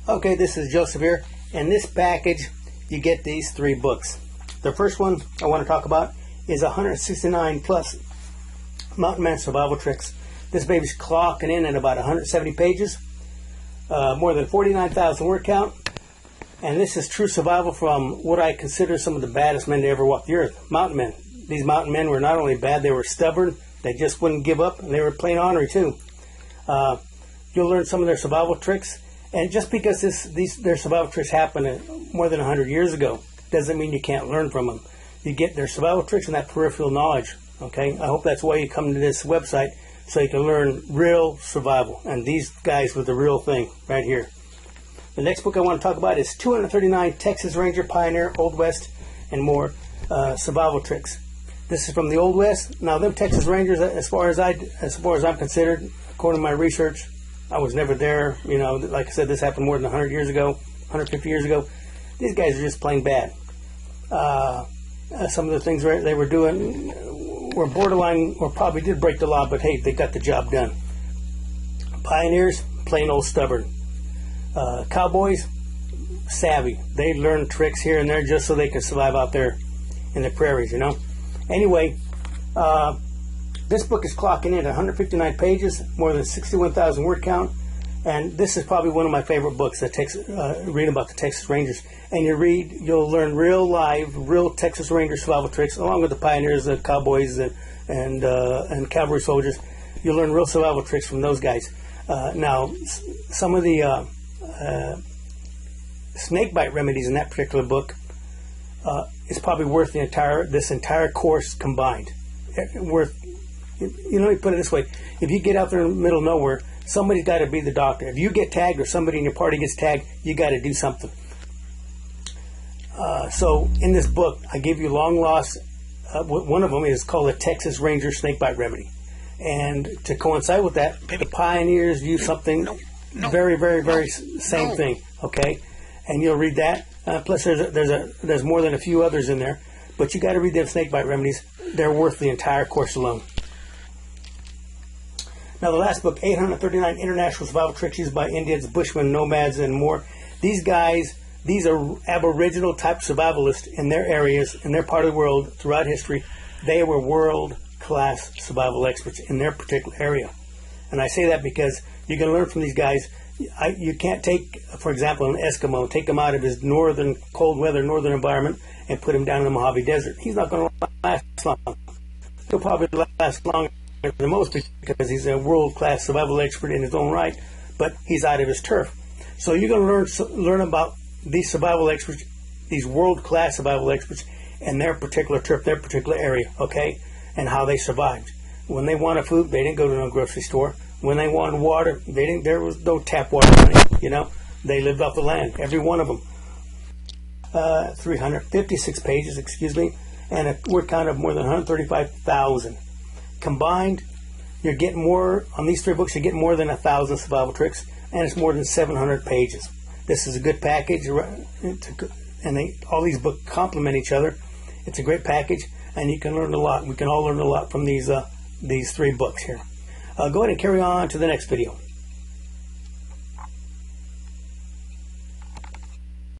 Okay, this is Joseph here. In this package, you get these 3 books. The first one I want to talk about is 169 plus Mountain Man Survival Tricks. This baby's clocking in at about 170 pages, more than 49,000 word count, and this is true survival from what I consider some of the baddest men to ever walk the earth, mountain men. These mountain men were not only bad, they were stubborn, they just wouldn't give up, and they were plain ornery too. You'll learn some of their survival tricks, and just because their survival tricks happened more than 100 years ago doesn't mean you can't learn from them. You get their survival tricks and that peripheral knowledge. Okay, I hope that's why you come to this website, so you can learn real survival. And these guys were the real thing right here. The next book I want to talk about is 239 Texas Ranger, Pioneer, Old West, and more survival tricks. This is from the Old West. Now, them Texas Rangers, as far as I'm considered, according to my research, I was never there. You know, like I said, this happened more than 100 years ago, 150 years ago. These guys are just plain bad. Some of the things they were doing were borderline, or probably did break the law, but hey, they got the job done. Pioneers, plain old stubborn. Cowboys, savvy. They learn tricks here and there just so they can survive out there in the prairies, you know. Anyway, this book is clocking in at 159 pages, more than 61,000 word count, and this is probably one of my favorite books, reading about the Texas Rangers. And you'll learn real Texas Ranger survival tricks, along with the pioneers, the cowboys, and cavalry soldiers. You'll learn real survival tricks from those guys. Now, some of the snake bite remedies in that particular book is probably worth this entire course combined. Let me put it this way: if you get out there in the middle of nowhere, somebody's got to be the doctor. If you get tagged or somebody in your party gets tagged, you got to do something. So in this book, I give you long lost. One of them is called a Texas Ranger Snakebite Remedy, and to coincide with that, the pioneers use something very, very, very same thing. Okay, and you'll read that. Plus, there's more than a few others in there, but you got to read them snakebite remedies. They're worth the entire course alone. Now, the last book, 839 International Survival Tricks Used by Indians, Bushmen, Nomads, and more. These guys, these are Aboriginal type survivalists in their areas, in their part of the world, throughout history. They were world-class survival experts in their particular area. And I say that because you can learn from these guys. You can't take, for example, an Eskimo, take him out of his northern, cold weather, northern environment, and put him down in the Mojave Desert. He's not going to last long. He'll probably last longer than most because he's a world-class survival expert in his own right, but he's out of his turf. So you're going to learn about these survival experts, these world-class survival experts, and their particular turf, their particular area, okay, and how they survived. When they wanted food, they didn't go to no grocery store. When they wanted water, there was no tap water money, you know. They lived off the land, every one of them. 356 pages, and a word count of more than 135,000. Combined, you're getting more, on these 3 books, you're getting more than 1,000 survival tricks, and it's more than 700 pages. This is a good package, and all these books complement each other. It's a great package, and you can learn a lot. We can all learn a lot from these 3 books here. Go ahead and carry on to the next video.